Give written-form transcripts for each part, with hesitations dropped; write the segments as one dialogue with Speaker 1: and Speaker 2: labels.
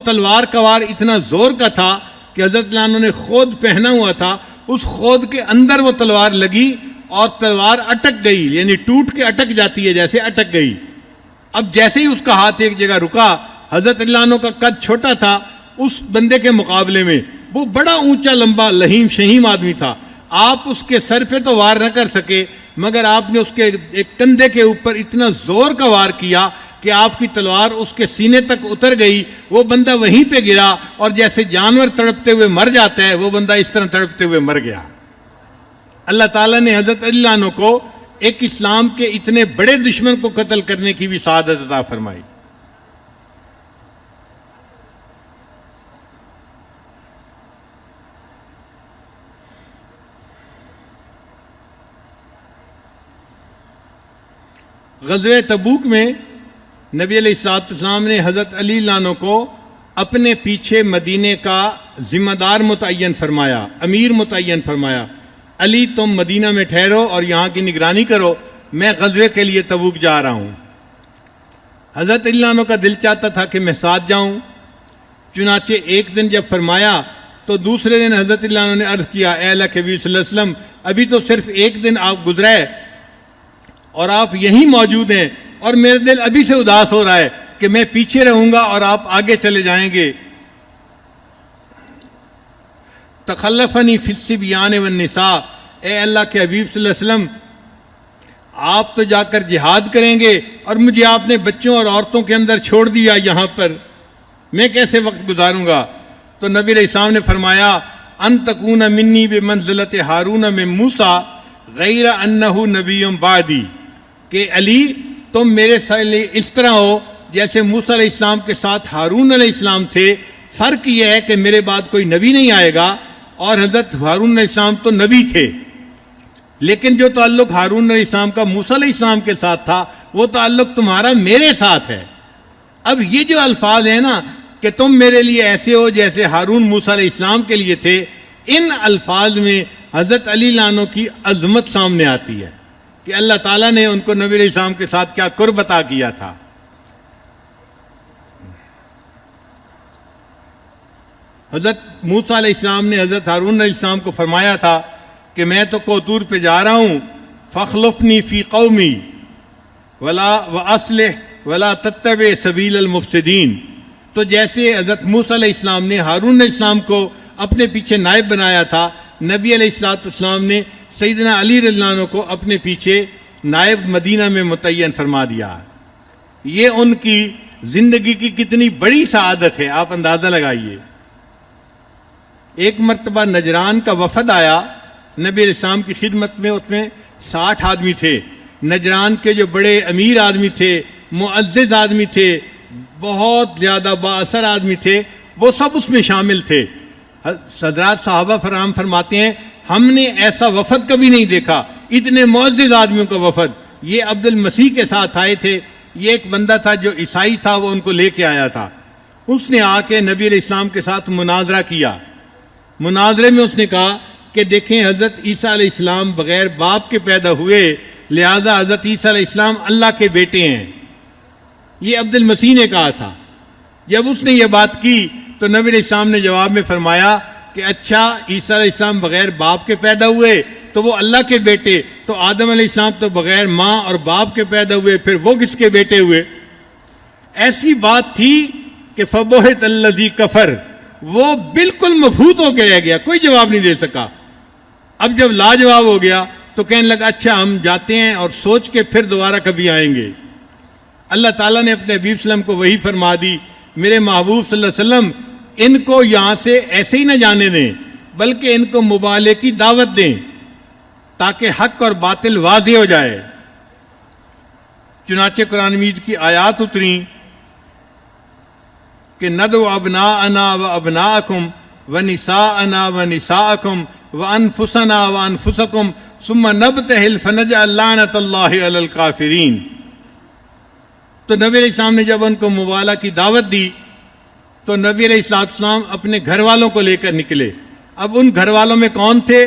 Speaker 1: تلوار کا وار اتنا زور کا تھا کہ حضرت علی عنہ نے خود پہنا ہوا تھا، اس خود کے اندر وہ تلوار لگی اور تلوار اٹک گئی، یعنی ٹوٹ کے اٹک جاتی ہے جیسے اٹک گئی۔ اب جیسے ہی اس کا ہاتھ ایک جگہ رکا، حضرت علی عنہ کا قد چھوٹا تھا اس بندے کے مقابلے میں، وہ بڑا اونچا لمبا لہیم شہیم آدمی تھا، آپ اس کے سر پہ تو وار نہ کر سکے، مگر آپ نے اس کے ایک کندھے کے اوپر اتنا زور کا وار کیا کہ آپ کی تلوار اس کے سینے تک اتر گئی، وہ بندہ وہیں پہ گرا، اور جیسے جانور تڑپتے ہوئے مر جاتا ہے وہ بندہ اس طرح تڑپتے ہوئے مر گیا۔ اللہ تعالیٰ نے حضرت علی عنہ کو ایک اسلام کے اتنے بڑے دشمن کو قتل کرنے کی بھی سعادت عطا فرمائی۔ غزوہ تبوک میں نبی علیہ السلام نے حضرت علی عنہ کو اپنے پیچھے مدینے کا ذمہ دار متعین فرمایا، امیر متعین فرمایا، علی تم مدینہ میں ٹھہرو اور یہاں کی نگرانی کرو، میں غزوے کے لیے تبوک جا رہا ہوں۔ حضرت علی عنہ کا دل چاہتا تھا کہ میں ساتھ جاؤں، چنانچہ ایک دن جب فرمایا تو دوسرے دن حضرت علی عنہ نے عرض کیا، اے اللہ کے نبی صلی اللہ علیہ وسلم، ابھی تو صرف ایک دن آپ گزرا ہے اور آپ یہیں موجود ہیں، اور میرا دل ابھی سے اداس ہو رہا ہے کہ میں پیچھے رہوں گا اور آپ آگے چلے جائیں گے۔ تخلفنی فی الصبیان والنساء، اے اللہ کے حبیب صلی اللہ علیہ وسلم، آپ تو جا کر جہاد کریں گے اور مجھے آپ نے بچوں اور عورتوں کے اندر چھوڑ دیا، یہاں پر میں کیسے وقت گزاروں گا؟ تو نبی علیہ السلام نے فرمایا، ان تکون منی بمنزلۃ ہارون من موسیٰ غیر انہ نبی بعدی، کہ علی تم میرے لیے اس طرح ہو جیسے موسیٰ علیہ السلام کے ساتھ ہارون علیہ السلام تھے، فرق یہ ہے کہ میرے بعد کوئی نبی نہیں آئے گا، اور حضرت ہارون علیہ السلام تو نبی تھے، لیکن جو تعلق ہارون علیہ السلام کا موسیٰ علیہ السلام کے ساتھ تھا وہ تعلق تمہارا میرے ساتھ ہے۔ اب یہ جو الفاظ ہیں نا کہ تم میرے لیے ایسے ہو جیسے ہارون موسیٰ علیہ السلام کے لیے تھے، ان الفاظ میں حضرت علی عنہ کی عظمت سامنے آتی ہے کہ اللہ تعالیٰ نے ان کو نبی علیہ السلام کے ساتھ کیا قرب عطا کیا تھا۔ حضرت موسیٰ علیہ السلام نے حضرت ہارون علیہ السلام کو فرمایا تھا کہ میں تو کوطور پہ جا رہا ہوں، فخلفنی فی قومی ولا واصلح ولا تتبع سبیل المفسدین۔ تو جیسے حضرت موسیٰ علیہ السلام نے ہارون علیہ السلام کو اپنے پیچھے نائب بنایا تھا، نبی علیہ السلام نے سیدنا علی رضی اللہ عنہ کو اپنے پیچھے نائب مدینہ میں متعین فرما دیا۔ یہ ان کی زندگی کی کتنی بڑی سعادت ہے، آپ اندازہ لگائیے۔ ایک مرتبہ نجران کا وفد آیا نبی علیہ السلام کی خدمت میں، اس میں 60 آدمی تھے۔ نجران کے جو بڑے امیر آدمی تھے، معزز آدمی تھے، بہت زیادہ بااثر آدمی تھے، وہ سب اس میں شامل تھے۔ حضرات صحابہ فرام فرماتے ہیں، ہم نے ایسا وفد کبھی نہیں دیکھا، اتنے معزز آدمیوں کا وفد۔ یہ عبد المسیح کے ساتھ آئے تھے، یہ ایک بندہ تھا جو عیسائی تھا، وہ ان کو لے کے آیا تھا۔ اس نے آ کے نبی علیہ السلام کے ساتھ مناظرہ کیا۔ مناظرے میں اس نے کہا کہ دیکھیں حضرت عیسیٰ علیہ السلام بغیر باپ کے پیدا ہوئے، لہذا حضرت عیسیٰ علیہ السلام اللہ کے بیٹے ہیں۔ یہ عبد المسیح نے کہا تھا۔ جب اس نے یہ بات کی تو نبی علیہ السلام نے جواب میں فرمایا کہ اچھا، عیسیٰ علیہ السلام بغیر باپ کے پیدا ہوئے تو وہ اللہ کے بیٹے، تو آدم علیہ السلام تو بغیر ماں اور باپ کے پیدا ہوئے، پھر وہ کس کے بیٹے ہوئے؟ ایسی بات تھی کہ فبہت الذی کفر، وہ بالکل مبہوت ہو کے رہ گیا، کوئی جواب نہیں دے سکا۔ اب جب لاجواب ہو گیا تو کہنے لگا اچھا ہم جاتے ہیں اور سوچ کے پھر دوبارہ کبھی آئیں گے۔ اللہ تعالیٰ نے اپنے حبیب صلی اللہ علیہ وسلم کو وحی فرما دی، میرے محبوب صلی اللہ علیہ وسلم ان کو یہاں سے ایسے ہی نہ جانے دیں، بلکہ ان کو مبالغے کی دعوت دیں تاکہ حق اور باطل واضح ہو جائے۔ چنانچہ قرآن مجید کی آیات اتریں کہ ندعو ابناءنا و ابناءکم و نساءنا و نساءکم و انفسنا و انفسکم ثم نبتہل فنجعل لعنت اللہ علی الکافرین۔ تو نبی علیہ السلام نے جب ان کو مبالغہ کی دعوت دی تو نبی علیہ السلام اپنے گھر والوں کو لے کر نکلے۔ اب ان گھر والوں میں کون تھے؟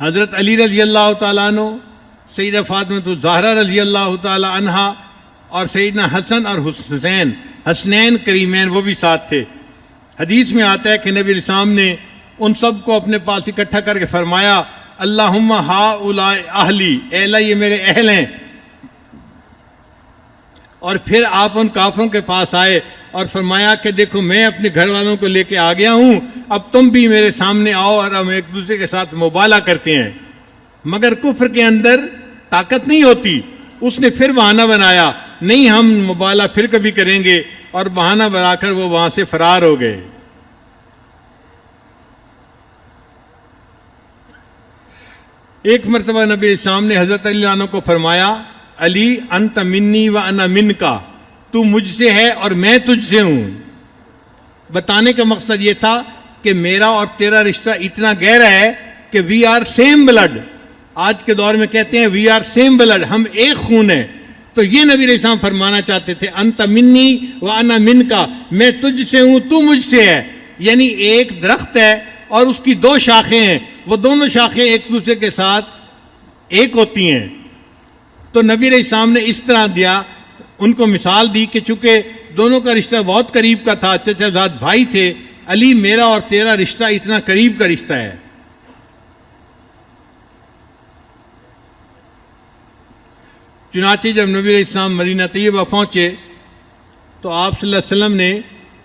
Speaker 1: حضرت علی رضی اللہ تعالیٰ عنہ، سیدہ فاطمہ الزہرا رضی اللہ تعالیٰ عنہا، اور سیدنا حسن اور حسین حسنین کریمین وہ بھی ساتھ تھے۔ حدیث میں آتا ہے کہ نبی علیہ السلام نے ان سب کو اپنے پاس اکٹھا کر کے فرمایا اللہم ہؤلاء اہلی، اے اللہ یہ میرے اہل ہیں۔ اور پھر آپ ان کافروں کے پاس آئے اور فرمایا کہ دیکھو میں اپنے گھر والوں کو لے کے آ گیا ہوں، اب تم بھی میرے سامنے آؤ اور ہم ایک دوسرے کے ساتھ مبالہ کرتے ہیں۔ مگر کفر کے اندر طاقت نہیں ہوتی، اس نے پھر بہانہ بنایا نہیں ہم مبالہ پھر کبھی کریں گے، اور بہانہ بنا کر وہ وہاں سے فرار ہو گئے۔ ایک مرتبہ نبی السلام نے حضرت علی عنہ کو فرمایا علی انت منی و انا منکا، تو مجھ سے ہے اور میں تجھ سے ہوں۔ بتانے کا مقصد یہ تھا کہ میرا اور تیرا رشتہ اتنا گہرا ہے کہ وی آر سیم بلڈ۔ آج کے دور میں کہتے ہیں وی آر سیم بلڈ، ہم ایک خون ہیں۔ تو یہ نبی علیہ السلام فرمانا چاہتے تھے انت منی و انا منکا، میں تجھ سے ہوں تو مجھ سے ہے۔ یعنی ایک درخت ہے اور اس کی دو شاخیں ہیں، وہ دونوں شاخیں ایک دوسرے کے ساتھ ایک ہوتی ہیں۔ تو نبی علیہ السلام نے اس طرح دیا، ان کو مثال دی کہ چونکہ دونوں کا رشتہ بہت قریب کا تھا، چچا زاد بھائی تھے، علی میرا اور تیرا رشتہ اتنا قریب کا رشتہ ہے۔ چنانچہ جب نبی علیہ السلام مدینہ طیبہ پہنچے تو آپ صلی اللہ علیہ وسلم نے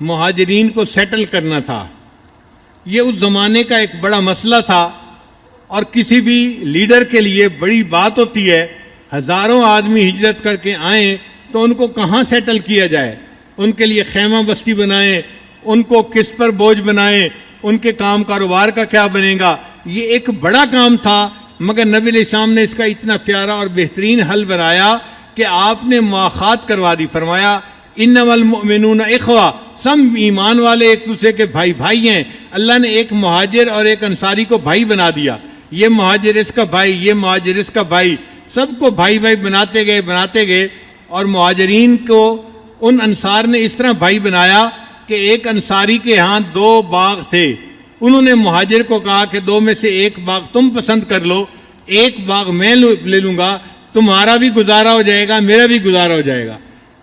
Speaker 1: مہاجرین کو سیٹل کرنا تھا۔ یہ اس زمانے کا ایک بڑا مسئلہ تھا، اور کسی بھی لیڈر کے لیے بڑی بات ہوتی ہے۔ ہزاروں آدمی ہجرت کر کے آئیں تو ان کو کہاں سیٹل کیا جائے، ان کے لیے خیمہ بستی بنائیں، ان کو کس پر بوجھ بنائیں، ان کے کام کاروبار کا کیا بنے گا، یہ ایک بڑا کام تھا۔ مگر نبی علیہ السلام نے اس کا اتنا پیارا اور بہترین حل بنایا کہ آپ نے مواخات کروا دی۔ فرمایا انما المؤمنون اخوہ، سب ایمان والے ایک دوسرے کے بھائی بھائی ہیں۔ اللہ نے ایک مہاجر اور ایک انصاری کو بھائی بنا دیا، یہ مہاجر اس کا بھائی، یہ مہاجر اس کا بھائی، سب کو بھائی بھائی بناتے گئے۔ اور مہاجرین کو ان انصار نے اس طرح بھائی بنایا کہ ایک انصاری کے ہاں 2 باغ تھے، انہوں نے مہاجر کو کہا کہ 2 میں سے ایک باغ تم پسند کر لو، ایک باغ میں لے لوں گا، تمہارا بھی گزارا ہو جائے گا، میرا بھی گزارا ہو جائے گا۔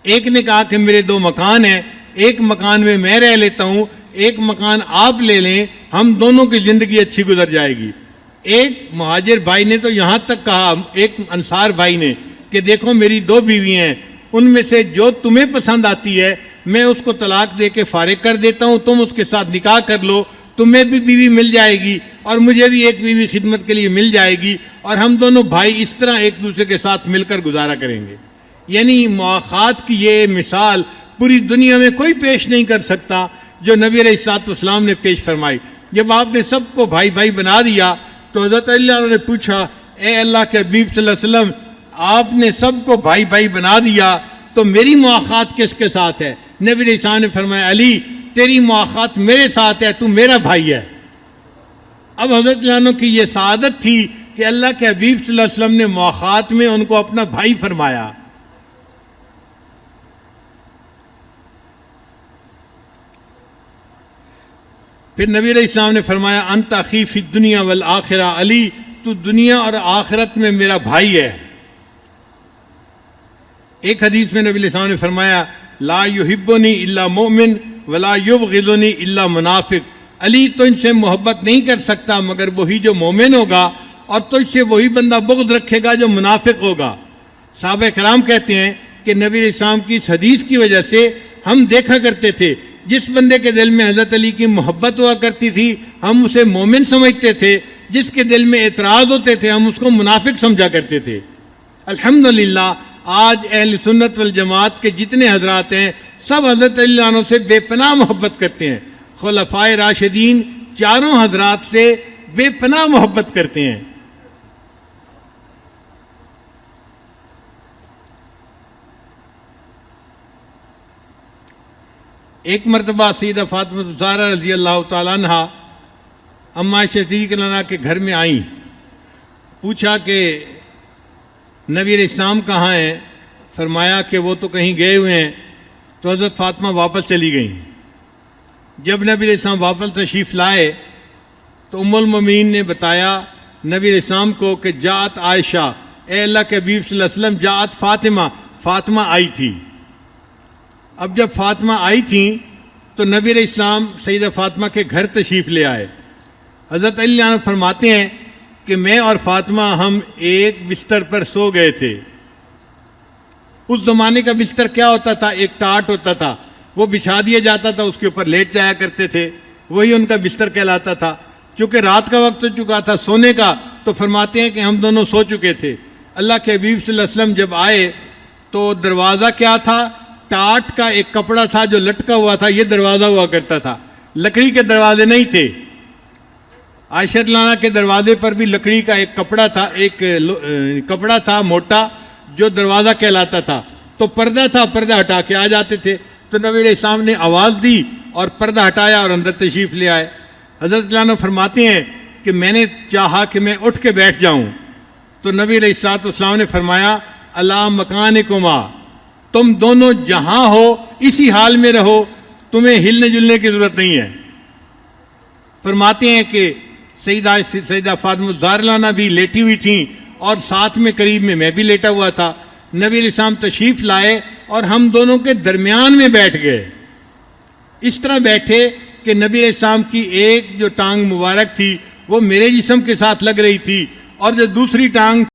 Speaker 1: ایک نے کہا کہ میرے 2 مکان ہیں، ایک مکان میں رہ لیتا ہوں، ایک مکان آپ لے لیں، ہم دونوں کی زندگی اچھی گزر جائے گی۔ ایک مہاجر بھائی نے تو یہاں تک کہا، ایک انصار بھائی نے، کہ دیکھو میری 2 بیوی ہیں، ان میں سے جو تمہیں پسند آتی ہے میں اس کو طلاق دے کے فارغ کر دیتا ہوں، تم اس کے ساتھ نکاح کر لو، تمہیں بھی بیوی مل جائے گی اور مجھے بھی ایک بیوی خدمت کے لیے مل جائے گی، اور ہم دونوں بھائی اس طرح ایک دوسرے کے ساتھ مل کر گزارا کریں گے۔ یعنی مواخات کی یہ مثال پوری دنیا میں کوئی پیش نہیں کر سکتا جو نبی علیہ الصلوۃ والسلام نے پیش فرمائی۔ جب آپ نے سب کو بھائی بھائی بنا دیا تو حضرت علی نے پوچھا اے اللہ کے حبیب صلی اللہ علیہ وسلم، آپ نے سب کو بھائی بھائی بنا دیا تو میری مواخات کس کے ساتھ ہے؟ نبی علیہ السلام نے فرمایا علی تیری مواخات میرے ساتھ ہے، تو میرا بھائی ہے۔ اب حضرت علی عنہ کی یہ سعادت تھی کہ اللہ کے حبیب صلی اللہ علیہ وسلم نے مواخات میں ان کو اپنا بھائی فرمایا۔ پھر نبی علیہ السلام نے فرمایا انت اخی فی الدنیا والآخرہ، علی تو دنیا اور آخرت میں میرا بھائی ہے۔ ایک حدیث میں نبی علیہ السلام نے فرمایا لا یحبنی الا مومن ولا یبغضنی الا منافق، علی تجھ سے محبت نہیں کر سکتا مگر وہی جو مومن ہوگا، اور تجھ سے وہی بندہ بغض رکھے گا جو منافق ہوگا۔ صحابہ کرام کہتے ہیں کہ نبی علیہ السلام کی اس حدیث کی وجہ سے ہم دیکھا کرتے تھے جس بندے کے دل میں حضرت علی کی محبت ہوا کرتی تھی ہم اسے مومن سمجھتے تھے، جس کے دل میں اعتراض ہوتے تھے ہم اس کو منافق سمجھا کرتے تھے۔ الحمدللہ آج اہل سنت والجماعت کے جتنے حضرات ہیں سب حضرت علی عنہ سے بے پناہ محبت کرتے ہیں، خلفائے راشدین چاروں حضرات سے بے پناہ محبت کرتے ہیں۔ ایک مرتبہ سیدہ فاطمہ الزہرا رضی اللہ تعالیٰ عنہ اماں صدیقہ عنہ کے گھر میں آئیں، پوچھا کہ نبی علیہ السلام کہاں ہیں؟ فرمایا کہ وہ تو کہیں گئے ہوئے ہیں۔ تو حضرت فاطمہ واپس چلی گئیں۔ جب نبی علیہ السلام واپس تشریف لائے تو ام المومنین نے بتایا نبی علیہ السلام کو کہ جاءت عائشہ، اے اللہ کے حبیب صلی اللہ علیہ وسلم جاءت فاطمہ، فاطمہ آئی تھی. اب جب فاطمہ آئی تھیں تو نبی علیہ السلام سیدہ فاطمہ کے گھر تشریف لے آئے. حضرت علی عنہ فرماتے ہیں کہ میں اور فاطمہ ہم ایک بستر پر سو گئے تھے. اس زمانے کا بستر کیا ہوتا تھا؟ ایک ٹاٹ ہوتا تھا, وہ بچھا دیا جاتا تھا, اس کے اوپر لیٹ جایا کرتے تھے, وہی ان کا بستر کہلاتا تھا. چونکہ رات کا وقت ہو چکا تھا سونے کا, تو فرماتے ہیں کہ ہم دونوں سو چکے تھے. اللہ کے حبیب صلی اللہ علیہ وسلم جب آئے تو دروازہ کیا تھا؟ ٹاٹ کا ایک کپڑا تھا جو لٹکا ہوا تھا, یہ دروازہ ہوا کرتا تھا, لکڑی کے دروازے نہیں تھے. عائشہ رضی اللہ عنہا کے دروازے پر بھی لکڑی کا ایک کپڑا تھا, ایک کپڑا تھا موٹا جو دروازہ کہلاتا تھا. تو پردہ تھا, پردہ ہٹا کے آ جاتے تھے. تو نبی علیہ السلام نے آواز دی اور پردہ ہٹایا اور اندر تشریف لے آئے. حضرت اللہ عنہ فرماتے ہیں کہ میں نے چاہا کہ میں اٹھ کے بیٹھ جاؤں, تو نبی علیہ السلام نے فرمایا الا مکانکما, تم دونوں جہاں ہو اسی حال میں رہو, تمہیں ہلنے جلنے کی ضرورت نہیں ہے. فرماتے ہیں کہ سیدہ فاطمہ الزہرا بھی لیٹی ہوئی تھیں اور ساتھ میں قریب میں بھی لیٹا ہوا تھا. نبی علیہ السلام تشریف لائے اور ہم دونوں کے درمیان میں بیٹھ گئے. اس طرح بیٹھے کہ نبی علیہ السلام کی ایک جو ٹانگ مبارک تھی وہ میرے جسم کے ساتھ لگ رہی تھی, اور جو دوسری ٹانگ